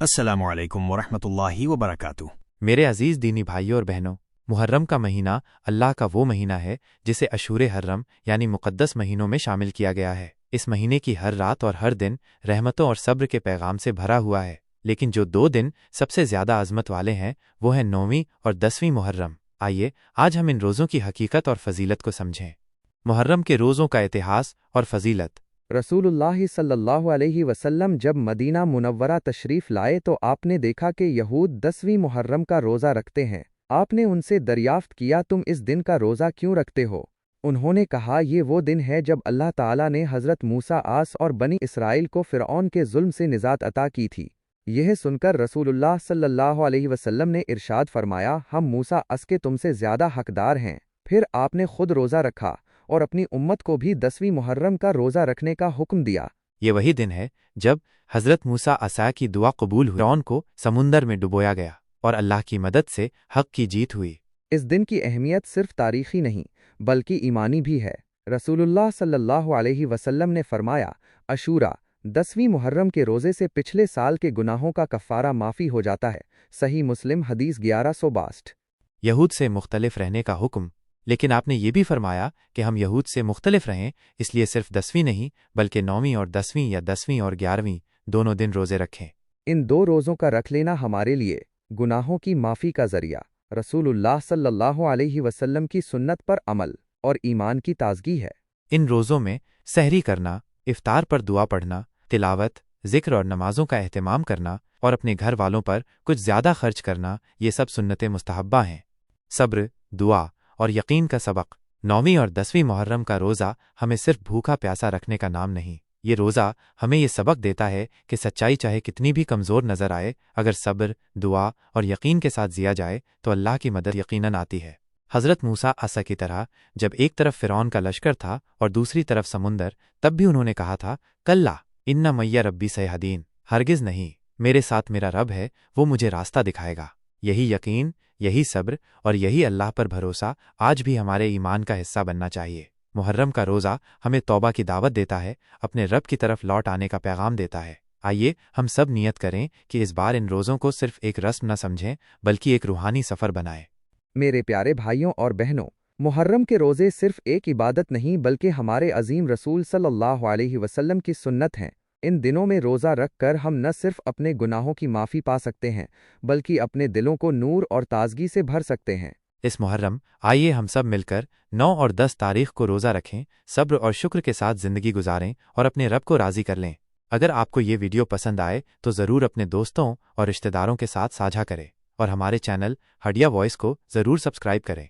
अस्सलामु अलैकुम वरहमतुल्लाहि वबरकातुह। मेरे अजीज़ दीनी भाइयों और बहनों, मुहर्रम का महीना अल्लाह का वो महीना है जिसे अशूर हर्रम यानी मुक़द्दस महीनों में शामिल किया गया है। इस महीने की हर रात और हर दिन रहमतों और सब्र के पैगाम से भरा हुआ है, लेकिन जो दो दिन सबसे ज़्यादा अज़मत वाले हैं वो हैं 9वीं और 10वीं मुहर्रम। आइए आज हम इन रोज़ों की हकीकत और फजीलत को समझें। मुहर्रम के रोज़ों का इतिहास और फजीलत। रसूलुल्लाह सल्लल्लाहु अलैहि वसल्लम जब मदीना मुनव्वरा तशरीफ़ लाए तो आपने देखा कि यहूद 10वीं मुहर्रम का रोज़ा रखते हैं। आपने उनसे दरियाफ्त किया, तुम इस दिन का रोज़ा क्यों रखते हो? उन्होंने कहा, ये वो दिन है जब अल्लाह ताला ने हज़रत मूसा आस और बनी इसराइल को फ़िरऔन के जुल्म से निजात अता की थी। यह सुनकर रसूलुल्लाह सल्लल्लाहु अलैहि वसल्लम ने इरशाद फरमाया, हम मूसा अस के तुमसे ज़्यादा हकदार हैं। फिर आपने खुद रोज़ा रखा और अपनी उम्मत को भी 10वीं मुहर्रम का रोज़ा रखने का हुक्म दिया। ये वही दिन है जब हज़रत मूसा असा की दुआ कबूल हुई, फ़िरऔन को समुंदर में डुबोया गया और अल्लाह की मदद से हक़ की जीत हुई। इस दिन की अहमियत सिर्फ तारीख़ी नहीं बल्कि ईमानी भी है। रसूलुल्लाह सल्लल्लाहु अलैहि वसल्लम ने फरमाया, अशूरा 10वीं मुहर्रम के रोज़े से पिछले साल के गुनाहों का कफ़ारा माफ़ी हो जाता है। सही मुस्लिम हदीस 1162। यहूद से मुख्तलिफ रहने का हुक्म, लेकिन आपने ये भी फरमाया कि हम यहूद से मुख्तलिफ रहें, इसलिए सिर्फ 10वीं नहीं बल्कि 9वीं और 10वीं या 10वीं और 11वीं दोनों दिन रोज़े रखें। इन दो रोज़ों का रख लेना हमारे लिए गुनाहों की माफ़ी का ज़रिया, रसूलुल्लाह सल्लल्लाहु अलैहि वसल्लम की सुन्नत पर अमल और ईमान की ताज़गी है। इन रोज़ों में सहरी करना, इफ्तार पर दुआ पढ़ना, तिलावत, ज़िक्र और नमाज़ों का एहतमाम करना और अपने घर वालों पर कुछ ज़्यादा खर्च करना, ये सब सुन्नतें मुस्तहब्बा हैं। सब्र, दुआ और यकीन का सबक। 9वीं और 10वीं मुहर्रम का रोज़ा हमें सिर्फ भूखा प्यासा रखने का नाम नहीं, ये रोज़ा हमें ये सबक देता है कि सच्चाई चाहे कितनी भी कमज़ोर नज़र आए, अगर सब्र, दुआ और यकीन के साथ जिया जाए तो अल्लाह की मदद यकीनन आती है। हज़रत मूसा असा की तरह जब एक तरफ फ़िरऔन का लश्कर था और दूसरी तरफ समुंदर, तब भी उन्होंने कहा था, कल्ला इन्ना मैया रब्बी सयहदीन, हरगिज़ नहीं, मेरे साथ मेरा रब है, वो मुझे रास्ता दिखाएगा। यही यकीन, यही सब्र और यही अल्लाह पर भरोसा आज भी हमारे ईमान का हिस्सा बनना चाहिए। मुहर्रम का रोज़ा हमें तौबा की दावत देता है, अपने रब की तरफ लौट आने का पैगाम देता है। आइए हम सब नियत करें कि इस बार इन रोज़ों को सिर्फ एक रस्म न समझें बल्कि एक रूहानी सफ़र बनाएं। मेरे प्यारे भाइयों और बहनों, मुहर्रम के रोज़े सिर्फ एक इबादत नहीं बल्कि हमारे अजीम रसूल सल्लल्लाहु अलैहि वसल्लम की सुन्नत हैं। इन दिनों में रोज़ा रख कर हम न सिर्फ अपने गुनाहों की माफ़ी पा सकते हैं बल्कि अपने दिलों को नूर और ताजगी से भर सकते हैं। इस मुहर्रम आइए हम सब मिलकर 9 और 10 तारीख को रोज़ा रखें, सब्र और शुक्र के साथ ज़िंदगी गुजारें और अपने रब को राज़ी कर लें। अगर आपको ये वीडियो पसंद आए तो ज़रूर अपने दोस्तों और रिश्तेदारों के साथ साझा करें और हमारे चैनल हडिया वॉइस को ज़रूर सब्सक्राइब करें।